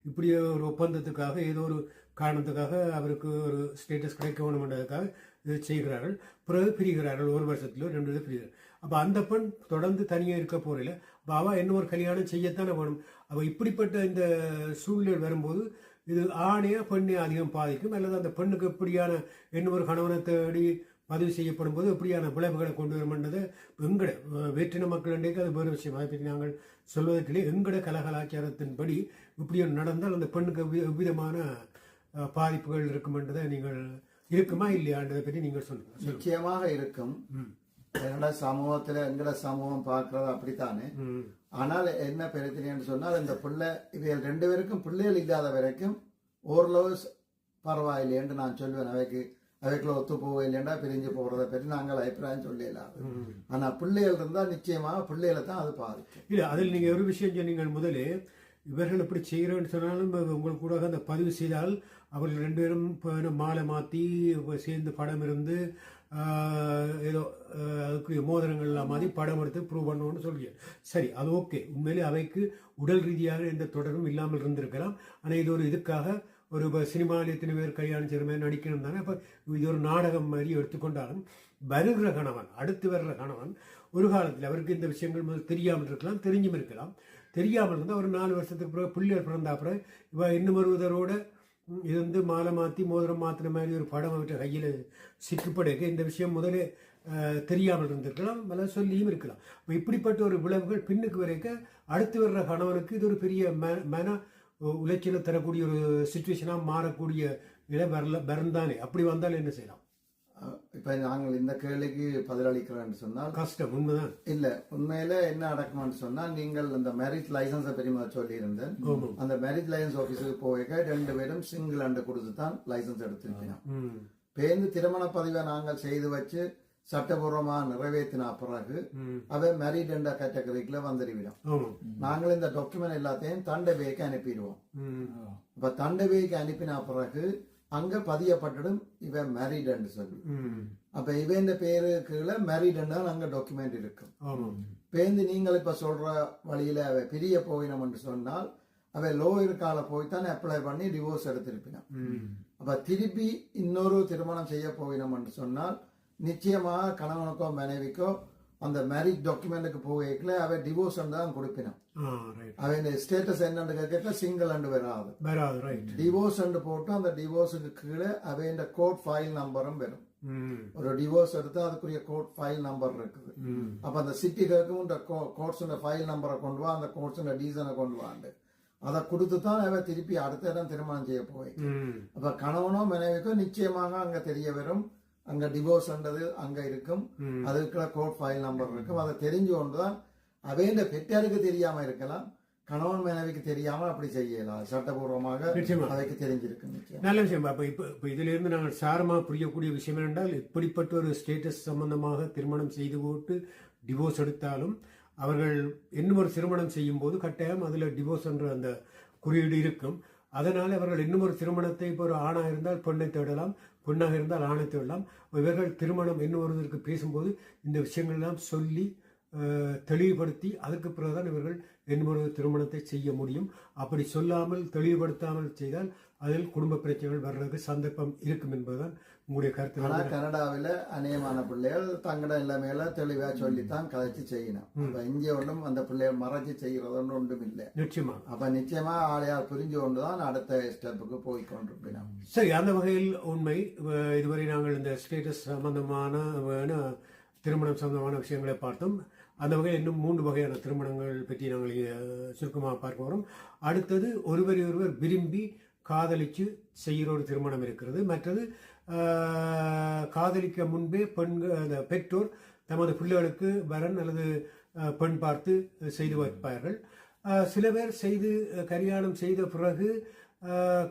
இப்படி ஒரு ஒப்பந்தத்துக்காக ஏதோ ஒரு காரணத்துக்காக அவருக்கு ஒரு ஸ்டேட்டஸ் கிடைக்க வேணும்ன்றதுக்காக இதை செய்கிறார்கள். பிறகு பிரிகிறார்கள், 1 வருஷத்துல 2 இதை பிரிகிறார்கள். அப்போ அந்த பெண் தொடர்ந்து தனியாக இருக்க போறதில்ல. அப்போ அவள் என்ன ஒரு கல்யாணம் செய்யத்தானே வேணும். அவள் இப்படிப்பட்ட இந்த சூழ்நிலை வரும்போது இது ஆணையா பெண்ணை அதிகம் பாதிக்கும், அல்லது அந்த பெண்ணுக்கு எப்படியான என்ன ஒரு கணவனை தேடி பதிவு செய்யப்படும் போது எப்படியான விளைவுகளை கொண்டு வரும்ன்றது எங்கட வேற்றின மக்கள் இன்றைக்கு அது வேறு விஷயம். அதை பற்றி நாங்கள் சொல்வதற்கிலே எங்கட கலாச்சாரத்தின்படி இப்படி நடந்தால் அந்த பெண்ணுக்கு எவ்விதமான பாதிப்புகள் இருக்கும் என்றதை நீங்கள் இருக்குமா இல்லையான்றதை பற்றி நீங்கள் சொல்லுங்க. நிச்சயமாக இருக்கும். என்னோட சமூகத்துல எங்கட சமூகம் பார்க்கறது அப்படித்தானே. ஆனால் என்ன பிரச்சனைன்னு சொன்னால் இந்த பிள்ளை இவைகள் 2 பேருக்கும் பிள்ளைகள் இல்லாத வரைக்கும் ஓரளவு பரவாயில்லை என்று நான் சொல்வேன். அவைக்குள்ள ஒத்து போகலைன்னா பிரிஞ்சு போறதை பற்றி நாங்கள் அபிப்பிராயம் சொல்லலாது. ஆனா பிள்ளைகள் இருந்தா நிச்சயமாக பிள்ளைகளை தான் அது பாதிக்கும். இல்ல அதில் நீங்க ஒரு விஷயம் சொன்னீங்க முதலே, இவர்கள் இப்படி செய்கிறோன்னு சொன்னாலும் உங்களுக்கு கூட அந்த பதிவு செய்தால் அவர்கள் 2 பேரும் மாலை மாற்றி சேர்ந்து படம் இருந்து ஏதோ அதுக்குரிய மோதிரங்கள் எல்லாம் மாதிரி படம் எடுத்து ப்ரூவ் பண்ணணும்னு சொல்லிய சரி, அது ஓகே. உண்மையிலே அவைக்கு உடல் ரீதியாக எந்த தொடர்பும் இல்லாமல் இருந்திருக்கலாம். ஆனால் இது ஒரு இதுக்காக ஒரு சினிமாவில் எத்தனை பேர் கல்யாணம் செய்கிற மாதிரி நடிக்கணும் தானே. அப்போ இது ஒரு நாடகம் மாதிரி எடுத்துக்கொண்டாலும் வருகிற கணவன், அடுத்து வர்ற கணவன் ஒரு காலத்தில் அவருக்கு இந்த விஷயங்கள் தெரியாமல் இருக்கலாம், தெரிஞ்சும் இருக்கலாம். தெரியாமல் இருந்தால் ஒரு 4 வருஷத்துக்கு பிறகு பிள்ளைகள் பிறந்த அப்புறம் இவ இன்னும் ஒருவரோட இது வந்து மாலை மாற்றி மோதிரம் மாத்திர மாதிரி ஒரு படம் அவற்றை கையில் சிக்கப்படைக்க இந்த விஷயம் முதலே தெரியாமல் இருந்திருக்கலாம், பல சொல்லியும் இருக்கலாம். இப்படிப்பட்ட ஒரு விளைவுகள் பின்னுக்கு வரைக்கும் அடுத்து வர்ற கணவனுக்கு இது ஒரு பெரிய மன உளைச்சலை தரக்கூடிய ஒரு சுச்சுவேஷனாக மாறக்கூடிய இடம் வரந்தானே. அப்படி வந்தால் என்ன செய்யலாம்? இப்ப நாங்கள் இந்த கேள்விக்கு பதிலளிக்கிறோம்னு சொன்னால் கஷ்டம். உண்மைதான். இல்ல, உண்மையில என்ன நடக்கும்னு சொன்னால், நீங்கள் அந்த மேரேஜ் லைசன்ஸை பெரியமா சொல்லி இருந்தேன். அந்த மேரேஜ் லைசன்ஸ் ஆபீஸுக்கு போக 2 பேரும் சிங்கிள் அண்டு கொடுத்து தான் லைசன்ஸ் எடுத்திருக்கணும். பேருந்து திருமண பதிவை நாங்கள் செய்து வச்சு சட்டபூர்வமா நிறைவேற்றின பிறகு அவை மேரிட் என்ற கேட்டகரிக்குள்ள வந்துடுவிடும். நாங்கள் இந்த டாக்குமெண்ட் எல்லாத்தையும் தண்டபேக்கு அனுப்பிடுவோம். இப்ப தண்டபேக்கு அனுப்பின பிறகு அங்க பதியப்பட்டிடும் இவ மேரிட் சொல்லி. அப்ப இவன் பேரு கீழே மேரிட் அங்க டாக்குமெண்ட் இருக்கும். பேருந்து நீங்கள் இப்ப சொல்ற வழியில அவ பிரிய போயினோம் என்று சொன்னால் அவ லோயர் கால போய்தான் அப்ளை பண்ணி டிவோர்ஸ் எடுத்திருப்பினான். அப்ப திருப்பி இன்னொரு திருமணம் செய்ய போயினோம் என்று சொன்னால் நிச்சயமாக கணவனுக்கோ மனைவிக்கோ அந்த மேரேஜ் டாக்குமெண்ட்டுக்கு போகல அவ டிவோர்ஸ் தான் கொடுப்பினான். அவன் ஸ்டேட்டஸ் என்னன்னு கேட்க சிங்கிள் அண்டு வராது. டிவோர்ஸ் அண்டு போட்டு அந்த டிவோர்ஸுக்கு கீழே அவன் கோர்ட் ஃபைல் நம்பரும் வரும். ஒரு டிவோர்ஸ் எடுத்து அதுக்குரிய கோர்ட் ஃபைல் நம்பர் இருக்குது. அப்ப அந்த சிட்டி கேட்கும் இந்த கோர்ட்ஸ் ஃபைல் நம்பரை கொண்டு வா, அந்த கோர்ட்ஸ் டீசனை கொண்டு வாண்டு அதை கொடுத்துதான் அவ திருப்பி அடுத்த இடம் திருமணம் செய்ய போய். அப்ப கணவனோ மனைவிக்கோ நிச்சயமாக அங்க தெரிய வரும். அங்க டிவோர்ஸ் அங்க இருக்கும், அதுக்குள்ள கோர்ட் ஃபைல் நம்பர் இருக்கும். அதை தெரிஞ்சு கொண்டுதான் அவைய பெற்றாருக்கு தெரியாம இருக்கலாம், கணவன் மனைவிக்கு தெரியாம அப்படி செய்யலாம். சட்டபூர்வமாக அவைக்கு தெரிஞ்சிருக்கு. நல்ல விஷயம். அப்ப இப்ப இதுல இருந்து நாங்கள் சாரமா புரியக்கூடிய விஷயம் என்றால், இப்படிப்பட்ட ஒரு ஸ்டேட்டஸ் சம்பந்தமாக திருமணம் செய்து போட்டு டிவோர்ஸ் எடுத்தாலும் அவர்கள் இன்னும் ஒரு திருமணம் செய்யும் போது கட்டாயம் அதுல டிவோர்ஸ் என்ற அந்த குறியீடு இருக்கும். அதனால் அவர்கள் இன்னும் ஒரு திருமணத்தை இப்போ ஒரு ஆணாக இருந்தால் பெண்ணை தேடலாம், பெண்ணாக இருந்தால் ஆணை தேடலாம். இவர்கள் திருமணம் இன்னும் ஒருவருக்கு பேசும்போது இந்த விஷயங்கள் எல்லாம் சொல்லி தெளிவுபடுத்தி அதுக்கு பிறகுதான் இவர்கள் இன்னும் ஒரு திருமணத்தை செய்ய முடியும். அப்படி சொல்லாமல் தெளிவுபடுத்தாமல் செய்தால் அதில் குடும்ப பிரச்சனைகள் வர்றதுக்கு சந்தர்ப்பம் இருக்கும் என்பதுதான் உங்களுடைய கருத்து. ஆனா கனடாவில அநேகமான பிள்ளைகள் தங்கட எல்லாமே தெளிவா சொல்லித்தான் கதைச்சு செய்யணும். அப்ப இங்கே ஒன்றும் அந்த பிள்ளைகள் மறைச்சு செய்யறது ஒன்றும் இல்லை. நிச்சயமா. அப்ப நிச்சயமா ஆளையால் புரிஞ்சு கொண்டுதான் அடுத்த ஸ்டெப்புக்கு போய் கொண்டிருப்பினோம். சரி, அந்த வகையில் உண்மை. இதுவரை நாங்கள் இந்த ஸ்டேட்டஸ் சம்பந்தமான திருமணம் சம்பந்தமான விஷயங்களை பார்த்தோம். அந்த வகையில் இன்னும் 3 வகையான திருமணங்கள் பற்றி நாங்கள் சுருக்கமாக பார்க்க வரோம். அடுத்தது ஒருவர் விரும்பி காதலிச்சு செய்கிற ஒரு திருமணம் இருக்கிறது. மற்றது காதலிக்க முன்பே பெற்றோர் தமது பிள்ளைகளுக்கு வரன் அல்லது பெண் பார்த்து செய்து வைப்பார்கள். சில பேர் செய்து கல்யாணம் செய்த பிறகு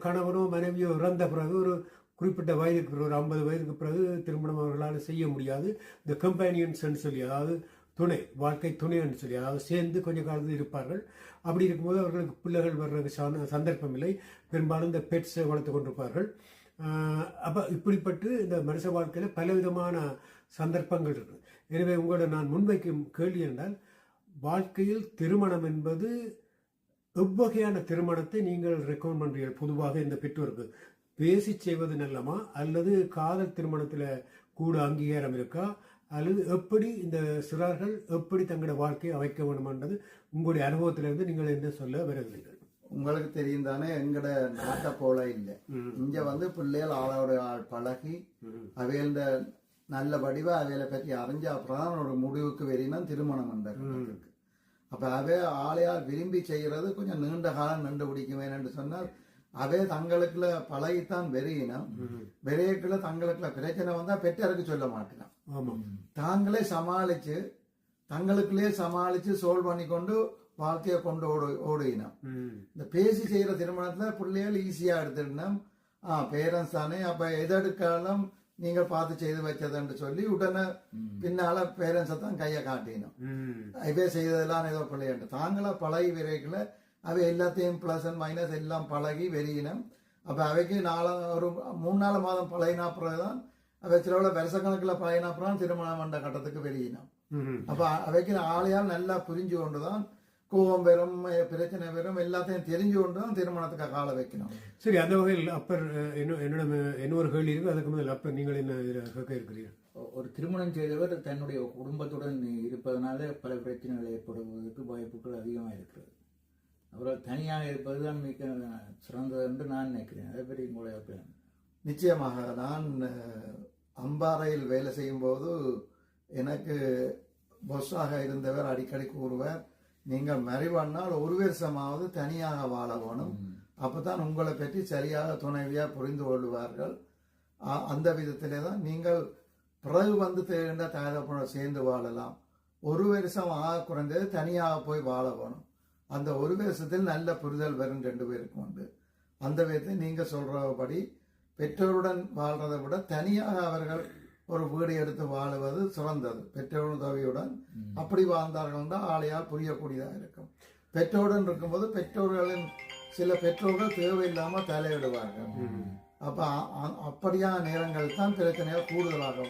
கணவனோ மனைவியோ இறந்த பிறகு ஒரு குறிப்பிட்ட வயதுக்கு பிறகு, ஒரு 50 வயதுக்கு பிறகு திருமணம் அவர்களால் செய்ய முடியாது. இந்த கம்பேனியன்ஸ் சொல்லி, அதாவது துணை, வாழ்க்கை துணைன்னு சொல்லி, அதாவது சேர்ந்து கொஞ்ச காலத்தில் இருப்பார்கள். அப்படி இருக்கும்போது அவர்களுக்கு பிள்ளைகள் வர்றதுக்கு சந்தர்ப்பம் இல்லை. பெரும்பாலும் இந்த பெட்ஸை வளர்த்து கொண்டிருப்பார்கள். அப்போ இப்படிப்பட்டு இந்த மனுஷ வாழ்க்கையில் பலவிதமான சந்தர்ப்பங்கள் இருக்கு. எனவே உங்களோட நான் முன்வைக்கும் கேள்வி என்றால், வாழ்க்கையில் திருமணம் என்பது எவ்வகையான திருமணத்தை நீங்கள் ரெக்கமெண்ட் பண்றீர்கள்? பொதுவாக இந்த பெற்றோருக்கு பேசி செய்வது நல்லமா, அல்லது காதல் திருமணத்தில் கூட அங்கீகாரம் இருக்கா, அல்லது எப்படி இந்த சிறார்கள் எப்படி தங்களோட வாழ்க்கையை அமைக்க வேண்டும்ன்றது உங்களுடைய அனுபவத்திலிருந்து நீங்கள் என்ன சொல்ல விரும்புகிறீர்கள்? உங்களுக்கு தெரியும் தானே, எங்கட நாட்டை போல இல்லை. இங்க வந்து பிள்ளைகள் ஆளோட ஆள் பழகி அவையில நல்ல வடிவா அவைகளை பற்றி அறிஞ்ச அப்புறம் ஒரு முடிவுக்கு வெறினா திருமணம் பண்றதுக்கு. அப்ப அவை ஆளையால் விரும்பி செய்யறது கொஞ்சம் நீண்ட காலம் நின்று பிடிக்குவேன் என்று சொன்னால் அவே தங்களுக்குள்ள பழகித்தான் வெறியினம். வெறியக்குள்ள தங்களுக்குள்ள பிரச்சனை வந்தா பெற்றாருக்கு சொல்ல மாட்டேன். தாங்களே சமாளிச்சு தங்களுக்குள்ளே சமாளிச்சு சோல்வ் பண்ணி கொண்டு வாழ்க்கையை கொண்டு ஓடுயினம். இந்த பேசி செய்யற திருமணத்துல பிள்ளைகள் ஈஸியா எடுத்துடணும். பேரண்ட்ஸ் தானே, அப்ப எது எடுக்காலும் நீங்கள் பார்த்து செய்து வச்சதுன்னு சொல்லி உடனே பின்னால பேரண்ட்ஸை தான் கையை காட்டினோம். இவே செய்ததெல்லாம் ஏதோ பிள்ளையாண்டு தாங்களா பழகி விரைக்கல அவை எல்லாத்தையும் பிளஸ் அண்ட் மைனஸ் எல்லாம் பழகி வெறியினம். அப்ப அவைக்கு ஒரு 3-4 மாதம் பழகினா பிறகுதான் அவை சிலவுல வருஷ கணக்கில் பழகினா அப்புறம் திருமணம் வந்த கட்டத்துக்கு வெறியினம். அப்ப அவைக்கு ஆளையால் நல்லா புரிஞ்சு கொண்டுதான் கோபம் வெறும் பிரச்சனை வெறும் எல்லாத்தையும் தெரிஞ்சு கொண்டுதான் திருமணத்துக்கு கால வைக்கணும். சரி, அந்த வகையில் அப்பர் என்ன ஒரு கேள்வி இருக்கு. அதுக்கு முதல் அப்பர் நீங்கள் என்ன கேட்க இருக்கிறீர்கள்? ஒரு திருமணம் செய்தவர் தன்னுடைய குடும்பத்துடன் இருப்பதனால பல பிரச்சனைகள் ஏற்படுவதற்கு வாய்ப்புகள் அதிகமாக இருக்கிறது. அவர்கள் தனியாக இருப்பதுதான் மிக சிறந்தது என்று நான் நினைக்கிறேன். அதை பற்றி உங்களுடைய அபிப்பிராயம்? நிச்சயமாக. நான் அம்பாறையில் வேலை செய்யும் போது எனக்கு பொஸ்ஸாக இருந்தவர் அடிக்கடி கூறுவார், நீங்கள் மறைவானால் ஒரு வருஷமாவது தனியாக வாழ வேணும், அப்பதான் உங்களை பற்றி சரியாக துணைவியா புரிந்து கொள்வார்கள். அந்த விதத்திலே தான் நீங்கள் பிறகு வந்து தேர்ந்த தகவலோட சேர்ந்து வாழலாம். ஒரு வருஷம் குறைந்தது தனியாக போய் வாழ வேணும். அந்த ஒரு வருஷத்தில் நல்ல புரிதல் வரும் 2 பேருக்கும் உண்டு. அந்த விதத்தில் நீங்க சொல்றபடி பெற்றோருடன் வாழ்றதை விட தனியாக அவர்கள் ஒரு வீடு எடுத்து வாழுவது சிறந்தது. பெற்றோர் உதவியுடன் அப்படி வாழ்ந்தார்கள் ஆளையால் புரியக்கூடியதாக இருக்கும். பெற்றோருடன் இருக்கும்போது பெற்றோர்களின் சில பெற்றோர்கள் தேவையில்லாம தலையிடுவார்கள். அப்ப அப்படியான நேரங்கள் தான் பிரச்சனைகள் கூடுதலாக.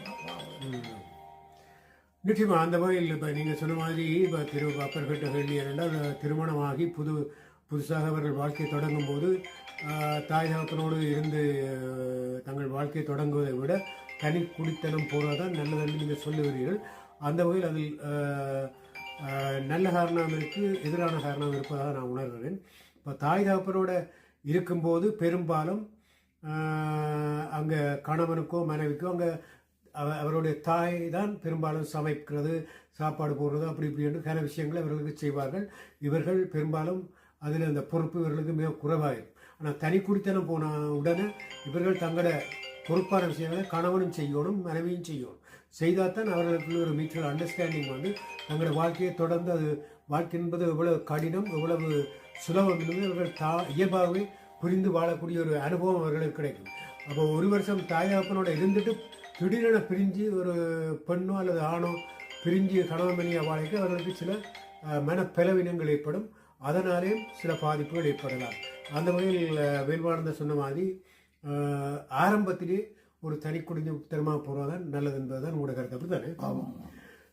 நிச்சயமா அந்த வகையில் இப்போ நீங்கள் சொன்ன மாதிரி இப்போ அப்பர்கிட்ட கேள்வி என்னென்னா, திருமணமாகி புதுசாக அவர்கள் வாழ்க்கையை தொடங்கும் போது தாய் தகப்பனோடு இருந்து தங்கள் வாழ்க்கையை தொடங்குவதை விட தனி குடித்தனம் போகிறதான் நல்லதுன்னு நீங்கள் சொல்லுகிறீர்கள். அந்த வகையில் அதில் நல்ல காரணம் இருக்குது, எதிரான காரணம் இருப்பதாக நான் உணர்கிறேன். இப்போ தாய் தகப்பனோட இருக்கும்போது பெரும்பாலும் அங்கே கணவனுக்கோ மனைவிக்கோ அங்கே அவருடைய தாய் தான் பெரும்பாலும் சமைக்கிறது, சாப்பாடு போடுறது, அப்படி இப்படி என்று பல விஷயங்களை இவர்களுக்கு செய்வார்கள். இவர்கள் பெரும்பாலும் அதில் அந்த பொறுப்பு இவர்களுக்கு மிக குறைவாகும். ஆனால் தனி குடித்தனம் போன உடனே இவர்கள் தங்களோட பொறுப்பான விஷயங்களை கணவனும் செய்யணும், மனைவியும் செய்யணும். செய்தால் தான் அவர்களுக்கு ஒரு மியூச்சுவல் அண்டர்ஸ்டாண்டிங் வந்து தங்களோட வாழ்க்கையை தொடர்ந்து அது வாழ்க்கை என்பது எவ்வளவு கடினம் எவ்வளவு சுலபம் என்பது இவர்கள் இயல்பாகவே புரிந்து வாழக்கூடிய ஒரு அனுபவம் அவர்களுக்கு கிடைக்கும். அப்போ ஒரு வருஷம் தாய் தகப்பனோட இருந்துட்டு திடீரென பிரிஞ்சு ஒரு பெண்ணோ அல்லது ஆணோ பிரிஞ்சு கணவன் மனைவி வாழ்க்கை அவர்களுக்கு சில மனப்பெலவினங்கள் ஏற்படும். அதனாலேயும் சில பாதிப்புகள் ஏற்படலாம். அந்த வகையில் வேல்வானந்த சொன்ன மாதிரி ஆரம்பத்திலே ஒரு தனி குடித்தனமாக போகிறதான் நல்லது என்பதுதான் உங்களோட கருத்து, அப்படி தானே? ஆமாம்.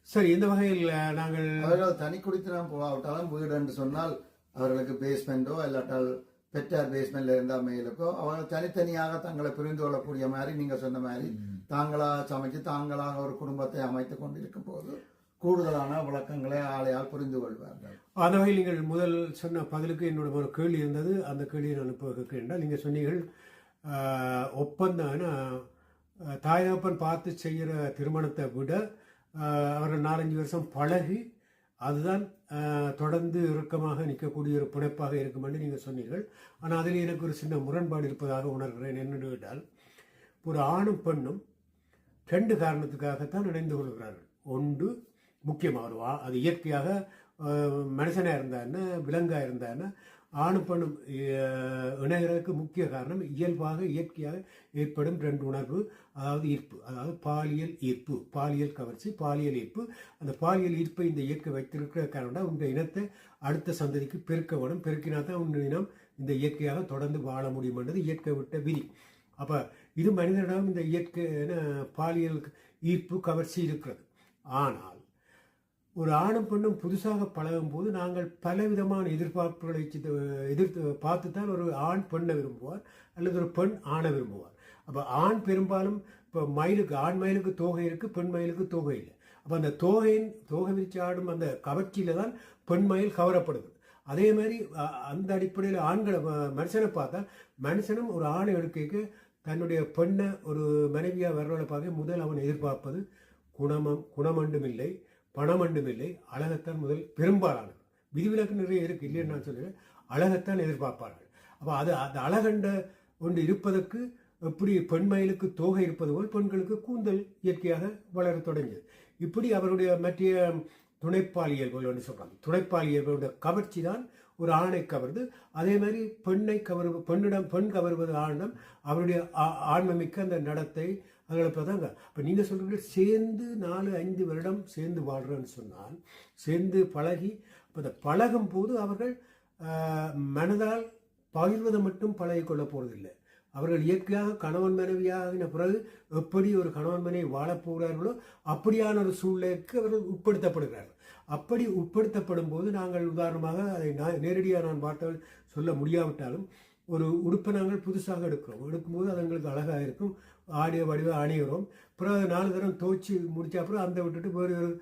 சரி, இந்த வகையில் நாங்கள் அவர்கள் தனி குடித்தனம் போகாவிட்டாலும் வீடு என்று சொன்னால் அவர்களுக்கு பேஸ்மெண்டோ இல்லாட்டால் பெற்றார் பேஸ்மெண்ட்ல இருந்தா மேலுக்கோ அவர்கள் தனித்தனியாக தங்களை புரிந்து கொள்ளக்கூடிய மாதிரி நீங்க சொன்ன மாதிரி தாங்களாக சமைச்சு தாங்களாக ஒரு குடும்பத்தை அமைத்துக் கொண்டிருக்கும் போது கூடுதலான விளக்கங்களை ஆளையால் புரிந்து கொள்வார்கள். அந்த வகையில் நீங்கள் முதல் சொன்ன பதிலுக்கு என்னோட ஒரு கேள்வி இருந்தது. அந்த கேள்வியை நான் இப்போ கேட்கிறேன். நீங்கள் சொன்னீர்கள் ஒப்பந்தம் தாய் தகப்பன் பார்த்து செய்கிற திருமணத்தை விட அவர்கள் 4-5 வருஷம் பழகி அதுதான் தொடர்ந்து இறுக்கமாக நிற்கக்கூடிய ஒரு பிணைப்பாக இருக்கும் என்று நீங்கள் சொன்னீர்கள். ஆனால் அதில் எனக்கு ஒரு சின்ன முரண்பாடு இருப்பதாக உணர்கிறேன். என்னென்னு கேட்டால், ஒரு ஆணும் பெண்ணும் 2 காரணத்துக்காகத்தான் இணைந்து கொள்கிறார்கள். ஒன்று முக்கியமாக அது இயற்கையாக மனுஷனாக இருந்தாருன்னா விலங்காக இருந்தாருன்னா ஆணும் பெண்ணும் இணைகிறதுக்கு முக்கிய காரணம் இயல்பாக இயற்கையாக ஏற்படும் 2 உணர்வு, அதாவது ஈர்ப்பு, அதாவது பாலியல் ஈர்ப்பு, பாலியல் கவர்ச்சி, பாலியல் ஈர்ப்பு. அந்த பாலியல் ஈர்ப்பை இந்த இயற்கை வைத்திருக்கிற காரணம் உங்க இனத்தை அடுத்த சந்ததிக்கு பெருக்க வேணும். பெருக்கினா தான் உங்க இனம் இந்த இயற்கையாக தொடர்ந்து வாழ முடியும் என்றது இயற்கை விட்ட விதி. அப்போ இது மனிதனிடம் இந்த இயற்கை பாலியல் ஈர்ப்பு கவர்ச்சி இருக்கிறது. ஆனால் ஒரு ஆணும் பெண்ணும் புதுசாக பழகும் போது நாங்கள் பலவிதமான எதிர்பார்ப்புகளை எதிர்த்து பார்த்து தான் ஒரு ஆண் பெண்ணை விரும்புவார் அல்லது ஒரு பெண் ஆணை விரும்புவார். அப்போ ஆண் பெரும்பாலும் இப்போ மயிலுக்கு ஆண் மயிலுக்கு தோகை இருக்குது, பெண் மயிலுக்கு தோகை இல்லை. அப்போ அந்த தோகை விரிச்சு ஆடும் அந்த கவர்ச்சியில் தான் பெண் மயில் கவரப்படுது. அதே மாதிரி அந்த அடிப்படையில் ஆண்களை மனுஷனை பார்த்தா மனுஷனும் ஒரு ஆணை எடுக்க தன்னுடைய பெண்ணை ஒரு மனைவியாக வர்றவளை பார்க்க முதல் அவன் எதிர்பார்ப்பது குணமண்டும் இல்லை, பணமண்டும் இல்லை, அழகத்தான் முதல் பெரும்பாலானது. விதிவிலக்கு நிறைய இருக்கு, இல்லைன்னு நான் சொல்லுவேன். அழகத்தான் எதிர்பார்ப்பார்கள். அப்போ அது அந்த அழகண்ட ஒன்று இருப்பதற்கு எப்படி பெண்மயிலுக்கு தோகை இருப்பது போல் பெண்களுக்கு கூந்தல் இயற்கையாக வளர தொடங்கியது. இப்படி அவருடைய மற்ற துணைப்பாலியல்கள் என்று சொல்றாங்க. துணைப்பாலியல்களுடைய கவர்ச்சி தான் ஒரு ஆணை கவர்ந்து, அதே மாதிரி பெண் கவர்வது ஆண்டம் அவருடைய ஆண்மைமிக்க அந்த நடத்தை அதுதாங்க. இப்போ நீங்கள் சொல்றீங்க சேர்ந்து 4-5 வருடம் சேர்ந்து வாழ்றேன்னு சொன்னால் சேர்ந்து பழகி இப்போ இந்த பழகும் போது அவர்கள் மனதால் பகிர்வதை மட்டும் பழகி கொள்ள போறதில்லை. அவர்கள் இயற்கையாக கணவன் மனைவியாகின பிறகு எப்படி ஒரு கணவன் மனைவி வாழப்போகிறார்களோ அப்படியான ஒரு சூழ்நிலைக்கு அவர்கள் உட்படுத்தப்படுகிறார்கள். அப்படி உட்படுத்தப்படும் போது நாங்கள் உதாரணமாக அதை நேரடியாக நான் வார்த்தைகள் சொல்ல முடியாவிட்டாலும் ஒரு உடுப்பை நாங்கள் புதுசாக எடுக்கும்போது அது எங்களுக்கு அழகாக இருக்கும், ஆடிய வடிவாக அணிகிறோம். பிறகு 4 தரம் துவச்சி முடிச்ச அப்புறம் அந்த விட்டுட்டு வேறு ஒரு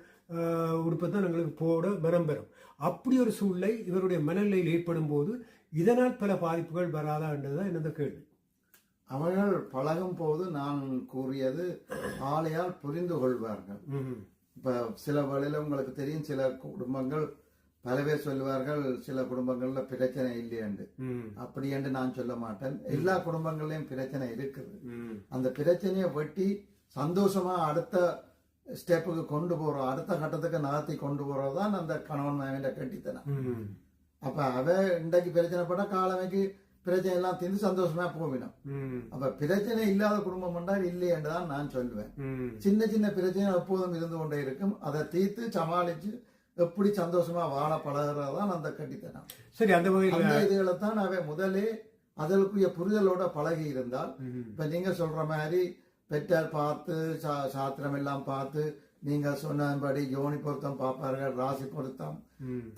உடுப்பை தான் எங்களுக்கு போட மனம் பெறும். அப்படி ஒரு சூழ்நிலை இவருடைய மனநிலையில் ஏற்படும் போது இதனால் பல பாதிப்புகள் வராதா என்றதுதான் என்னது கேள்வி. அவர்கள் பழகும் போது நான் கூறியது ஆளையால் புரிந்து கொள்வார்கள். இப்ப சில வழியில உங்களுக்கு தெரியும், சில குடும்பங்கள் பல பேர் சொல்லுவார்கள் சில குடும்பங்கள்ல பிரச்சனை இல்லையண்டு. அப்படி என்று நான் சொல்ல மாட்டேன். எல்லா குடும்பங்கள்லயும் பிரச்சனை இருக்குது. அந்த பிரச்சனையை வெட்டி சந்தோஷமா அடுத்த ஸ்டெப்புக்கு கொண்டு போறோம், அடுத்த கட்டத்துக்கு நகர்த்தி கொண்டு போறதுதான் அந்த கணவன் மனைவியோட கட்டித்தனம். அப்ப அவ இன்றைக்கு பிரச்சனைப்பட்ட காலமைக்கு பிரச்சனை எல்லாம் தீர்ந்து சந்தோஷமா போவிடும். அப்ப பிரச்சனை இல்லாத குடும்பம் என்றால் இல்லை என்றுதான் நான் சொல்லுவேன். சின்ன சின்ன பிரச்சனை எப்போதும் இருந்து கொண்டே இருக்கும். அதை தீர்த்து சமாளிச்சு எப்படி சந்தோஷமா வாழ பழகிறதான் அந்த கட்டித்தனம். சரி, அந்த இதுகளை தான் அவை முதலே அதற்குரிய புரிதலோட பழகி இருந்தால், இப்ப நீங்க சொல்ற மாதிரி பெற்றார் பார்த்து சாத்திரம் எல்லாம் பார்த்து நீங்க சொன்னபடி யோனி பொருத்தம் பார்ப்பார்கள், ராசி பொருத்தம்,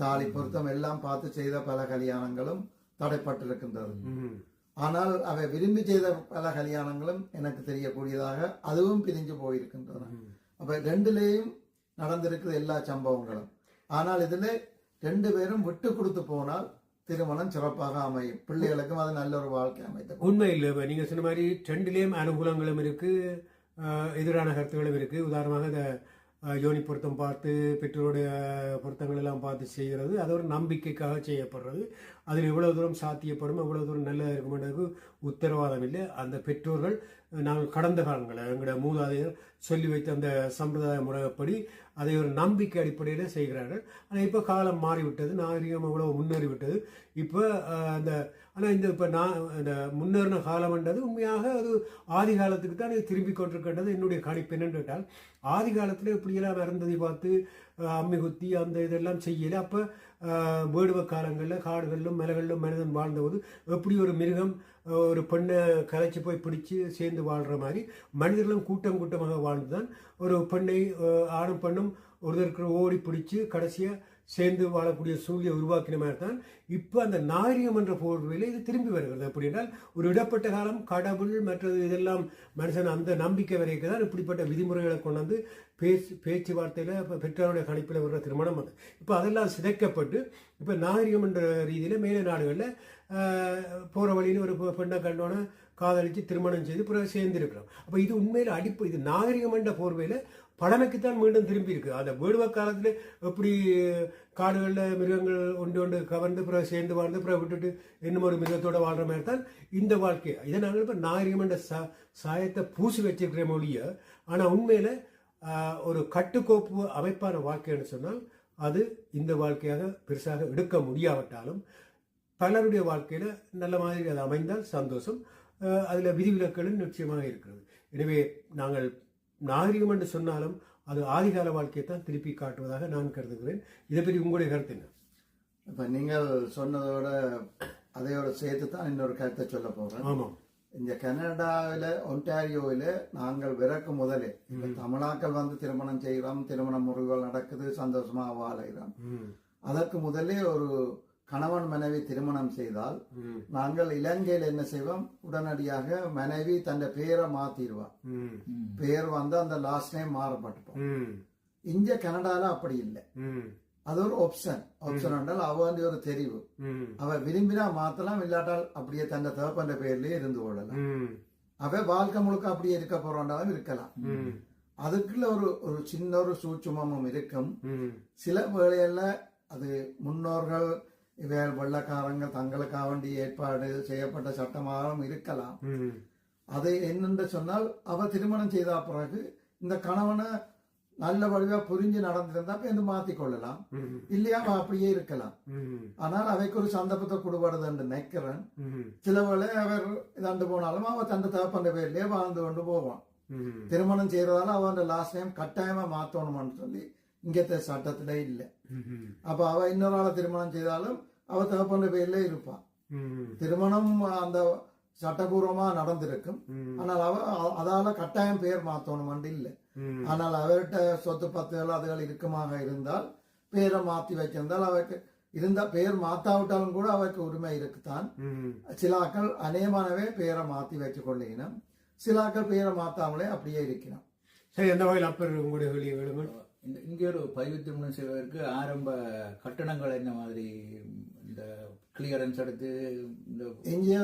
தாலி பொருத்தம் எல்லாம் பார்த்து செய்த பல கல்யாணங்களும் தடைப்பட்டிருக்கின்றது. ஆனால் அவை விரும்பி செய்த பல கல்யாணங்களும் எனக்கு தெரியக்கூடியதாக அதுவும் பிரிஞ்சு போயிருக்கின்றன. அப்ப ரெண்டுலேயும் நடந்திருக்குது எல்லா சம்பவங்களும். ஆனால் இதுல 2 பேரும் விட்டு கொடுத்து போனால் திருமணம் சிறப்பாக அமையும், பிள்ளைகளுக்கும் அது நல்ல ஒரு வாழ்க்கை அமைத்த உண்மையில் நீங்க சொன்ன மாதிரி 2லேயும் அனுகூலங்களும் இருக்கு, எதிரான கருத்துகளும் இருக்கு. உதாரணமாக இந்த யோனி பொருத்தம் பார்த்து பெற்றோருடைய பொருத்தங்கள் எல்லாம் பார்த்து செய்கிறது அது ஒரு நம்பிக்கைக்காக செய்யப்படுறது. அதில் எவ்வளவு தூரம் சாத்தியப்படும், எவ்வளவு தூரம் நல்லதாக இருக்குமென்றதுக்கு உத்தரவாதம் இல்லை. அந்த பெற்றோர்கள் நாங்கள் கடந்த காலங்களில் எங்களோட மூதாதையர் சொல்லி வைத்த அந்த சம்பிரதாய முறைப்படி அதை ஒரு நம்பிக்கை அடிப்படையில் செய்கிறார்கள். ஆனால் இப்போ காலம் மாறிவிட்டது, நாகரிகம் எவ்வளவு முன்னேறிவிட்டது. இப்போ இப்போ நான் இந்த முன்னேறின காலம்ன்றது உண்மையாக அது ஆதி காலத்துக்கு தான் இது திரும்பி கொண்டிருக்கின்றது. என்னுடைய கணிப்பு என்னென்னு கேட்டால், ஆதி காலத்தில் இப்படியெல்லாம் இறந்ததை பார்த்து அம்மி குத்தி அந்த இதெல்லாம் செய்யலை. அப்போ வேடுவ காலங்களில் காடுகளிலும் மலைகளிலும் மனிதன் வாழ்ந்தபோது எப்படி ஒரு மிருகம் ஒரு பெண்ணை கலைச்சி போய் பிடிச்சி சேர்ந்து வாழ்கிற மாதிரி மனிதர்களும் கூட்டமாக வாழ்ந்துதான் ஒரு பெண்ணை ஆணும் பெண்ணும் ஒருத்தருக்கு ஓடி பிடிச்சி கடைசியாக சேர்ந்து வாழக்கூடிய சூழ்நிலை உருவாக்கின மாதிரி தான் இப்போ அந்த நாகரிகம் என்ற போர்வையில் இது திரும்பி வருகிறது. அப்படின்னால் ஒரு இடப்பட்ட காலம் கடவுள் மற்றது இதெல்லாம் மனுஷன் அந்த நம்பிக்கை வரைக்கும் தான் இப்படிப்பட்ட விதிமுறைகளை கொண்டாந்து பேச்சுவார்த்தையில் இப்போ பெற்றோருடைய கணிப்பில் வர்ற திருமணம் வந்து இப்போ அதெல்லாம் சிதைக்கப்பட்டு இப்போ நாகரிகம் என்ற ரீதியில் மேல நாடுகளில் போகிற வழியில் ஒரு பெண்ணை கண்டோன்னு காதலித்து திருமணம் செய்து பிறகு சேர்ந்துருக்கிறோம். அப்போ இது உண்மையில் இது நாகரிகம் என்ற போர்வையில் பழமைக்குத்தான் மீண்டும் திரும்பி இருக்கு. அந்த வேடுவ காலத்தில் எப்படி காடுகளில் மிருகங்கள் ஒன்று கவர்ந்து பிறகு சேர்ந்து வாழ்ந்து பிறகு விட்டுட்டு இன்னும் ஒரு மிருகத்தோட வாழ்ற மாதிரி தான் இந்த வாழ்க்கை. இதை நாங்கள் இப்போ நாகரிகம் என்ற சாயத்தை பூசி வச்சிருக்கிற மொழிய. ஆனால் உண்மையில ஒரு கட்டுக்கோப்பு அமைப்பான வாழ்க்கைன்னு சொன்னால் அது இந்த வாழ்க்கையாக பெருசாக எடுக்க முடியாவிட்டாலும் பலருடைய வாழ்க்கையில நல்ல மாதிரி அது அமைந்தால் சந்தோஷம். அதில் விதிவிலக்குகளும் நிச்சயமாக இருக்கிறது. எனவே நாங்கள் நாகரிகம் என்று சொன்னாலும் அது ஆதிகால வாழ்க்கையை தான் திருப்பி காட்டுவதாக நான் கருதுகிறேன். இதை பற்றி உங்களுடைய கருத்து என்ன? இப்போ நீங்கள் சொன்னதோட அதையோட சேர்த்து தான் இன்னொரு கருத்தை சொல்ல போகிறேன். ஆமாம், இந்த கனடாவில் ஒன்டாரியோவில் நாங்கள் விறக்கு முதலே இப்ப தமிழாக்கள் வந்து திருமணம் செய்கிறோம், திருமண முறைகள் நடக்குது, சந்தோஷமா வாழுகிறோம். அதற்கு முதலே ஒரு கணவன் மனைவி திருமணம் செய்தால் நாங்கள் இலங்கையில் என்ன செய்வோம், உடனடியாக மனைவி தன் பேரை மாத்திடுவா. பேர் வந்து அந்த லாஸ்ட் நேம் மாறப்பட்டுப்போம். இங்க கனடால அப்படி இல்லை. அது ஒரு ஆப்ஷன் என்றால் அவ வந்து ஒரு தெரிவு. அவ விரும்பினா மாத்தலாம், இல்லாட்டால் அப்படியே தன் தகப்பன்ற பேர்லயே இருந்து கொள்ளலாம். அவ வாழ்க்கை முழுக்க அப்படியே இருக்க போறாண்டாலும் இருக்கலாம். அதுக்குள்ள ஒரு சின்ன ஒரு சூட்சுமமும் இருக்கும். சில வேளையில அது முன்னோர்கள் வெள்ளக்காரங்க தங்களுக்காக வேண்டி ஏற்பாடு செய்யப்பட்ட சட்டமாகவும் இருக்கலாம். அது என்னென்று சொன்னால், அவ திருமணம் செய்த பிறகு இந்த கணவனை நல்ல வடிவா புரிஞ்சு நடந்திருந்தா பேருந்து மாத்தி கொள்ளலாம், இல்லையா அப்படியே இருக்கலாம். ஆனால் அவைக்கு ஒரு சந்தர்ப்பத்தை கொடுபடுது என்று நினைக்கிறேன். சில வேளை அவர் இதாண்டு போனாலும் அவ தன் தகப்பன்ற பேர்லயே வாழ்ந்து கொண்டு போவான். திருமணம் செய்யறதால அவன் லாஸ்ட் டைம் கட்டாயமா மாத்தணும்னு சொல்லி இங்கத்த சட்டத்திலே இல்லை. அப்ப அவ இன்னொரு ஆளை திருமணம் செய்தாலும் அவ தகப்பன்ற பேர்ல இருப்பான். திருமணம் அந்த சட்டபூர்வமா நடந்திருக்கும். ஆனால் அவ அதால கட்டாயம் பேர் மாத்தணும் இல்லை. ஆனால் அவர்கிட்ட சொத்து பத்துகள் அதுகள் இருக்குமாக இருந்தால் பேரை மாத்தி வைக்கின்றால் அவைக்கு இருந்தா பேர் மாத்தாவிட்டாலும் கூட அவைக்கு உரிமை இருக்குத்தான். சிலாக்கள் அநேகமானவே பேரை மாத்தி வச்சு கொள்ளிக்கணும், சிலாக்கள் பேரை மாத்தாமலே அப்படியே இருக்கணும். சரி, எந்த வகையில் அப்பர் உங்களுடைய வெளியே வேணுங்கள்? இங்கே ஒரு பதிவு திருமணம் செய்வதற்கு ஆரம்ப கட்டணங்கள் என்ன மாதிரி, இந்த கிளியரன்ஸ் எடுத்து இந்த இங்கே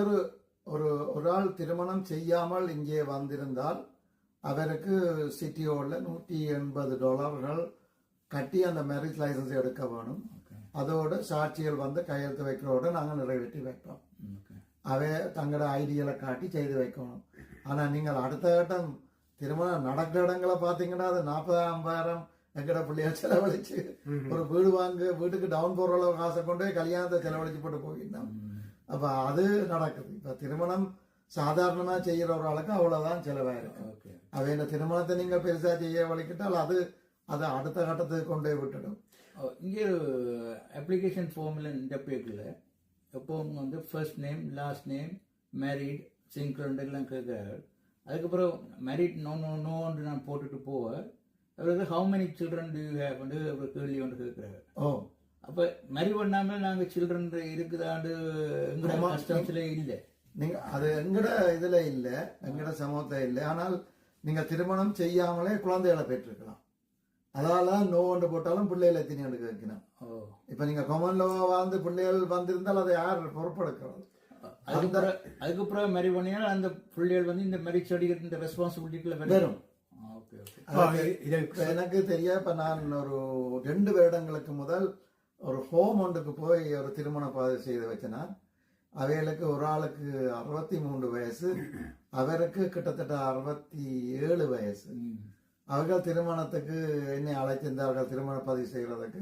ஒரு ஆள் திருமணம் செய்யாமல் இங்கே வந்திருந்தால் அவருக்கு சிட்டியோட $180 கட்டி அந்த மேரேஜ் லைசன்ஸ் எடுக்க வேணும். அதோட சாட்சிகள் வந்து கையெழுத்து வைக்கிறோட நாங்கள் நிறைவேற்றி வைப்போம். அவை தங்களோட ஐடியலை காட்டி செய்து வைக்கணும். ஆனா நீங்கள் அடுத்த கட்டம் திருமணம் நடக்கிற இடங்களை பாத்தீங்கன்னா அது 40,000-50,000 எங்கட பிள்ளைய செலவழிச்சு ஒரு வீடு வீட்டுக்கு டவுன் போற அளவு காசை கொண்டு கல்யாணத்தை செலவழிச்சு போட்டு போகிட்டோம். அப்ப அது நடக்குது. இப்ப திருமணம் சாதாரணமா செய்யற ஒரு ஆளுக்கு அவ்வளவுதான் செலவாயிருக்கு. அவ இந்த திருமணத்தை நீங்க பெருசா செய்ய வலிக்கிட்டால் அது அடுத்த கட்டத்துக்கு கொண்டே விட்டுடும். இங்கே அப்ளிகேஷன் ஃபார்ம்ல இந்த பேக்கில் எப்பவும் வந்து first name, last name, married, single எல்லாம் கேட்குறாரு. அதுக்கப்புறம் மேரிட் நோன்னு நான் போட்டுட்டு போவேன். அவருக்கு how many children to you have வந்து ஒரு கேள்வி ஒன்று கேட்குறாரு. அப்போ மேரி பண்ணாமல் நாங்கள் சில்ட்ரன் இருக்குதாண்டு எங்கட கஸ்டம்ஸ்ல இல்லை. நீங்க அது எங்கட இதுல இல்லை, எங்கட சமூகத்துல இல்லை. ஆனால் நீங்க திருமணம் செய்யாமலே குழந்தைகளை பெற்றிருக்கலாம். அதால நோ ஒன்று போட்டாலும் பிள்ளைகளை எத்தனை கேட்கணும். இப்ப நீங்க காமன் லோவா வாழ்ந்து பிள்ளைகள் வந்திருந்தால் அதை யார் பொறுப்பெடுக்கிறது? அதுக்கப்புறம் மேரி பண்ணினால் அந்த பிள்ளைகள் வந்து இந்த மேரி செடிக்கிற இந்த ரெஸ்பான்சிபிலிட்டிக்குள்ள வரும். எனக்கு தெரிய இப்ப நான் ஒரு 2 வருடங்களுக்கு முதல் ஒரு ஹோம் ஒன்றுக்கு போய் ஒரு திருமண பதிவு செய்து வச்சேன்னா, அவைகளுக்கு ஒரு ஆளுக்கு 63 வயசு, அவருக்கு கிட்டத்தட்ட 67 வயசு. அவர்கள் திருமணத்துக்கு என்னை அழைத்திருந்தார்கள் திருமண பதிவு செய்யறதுக்கு.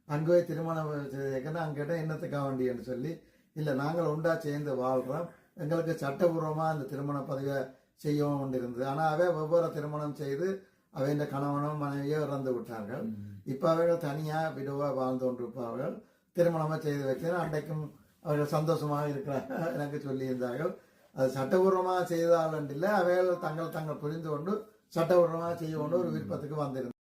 அங்கே திருமணம் செய்யக்கன்னா அங்கிட்ட என்னத்துக்காக வேண்டியன்னு சொல்லி, இல்லை நாங்கள் உண்டா சேர்ந்து வாழ்றோம், எங்களுக்கு சட்டபூர்வமா அந்த திருமண பதிவை செய்யவும் கொண்டிருந்தது. ஆனால் அவை வெவ்வேறு திருமணம் செய்து அவை இந்த கணவனும் மனைவியோ இறந்து விட்டார்கள். இப்ப அவர்கள் தனியா விடுவா வாழ்ந்து கொண்டிருப்பார்கள். திருமணமா செய்து வைக்க அன்றைக்கும் அவர்கள் சந்தோஷமாக இருக்கிறாங்க எனக்கு சொல்லியிருந்தார்கள். அது சட்டபூர்வமாக செய்தால் இல்லை, அவைகள் தங்கள் புரிந்து கொண்டு சட்டபூர்வமாக செய்ய கொண்டு ஒரு விருப்பத்துக்கு வந்திருந்தார்.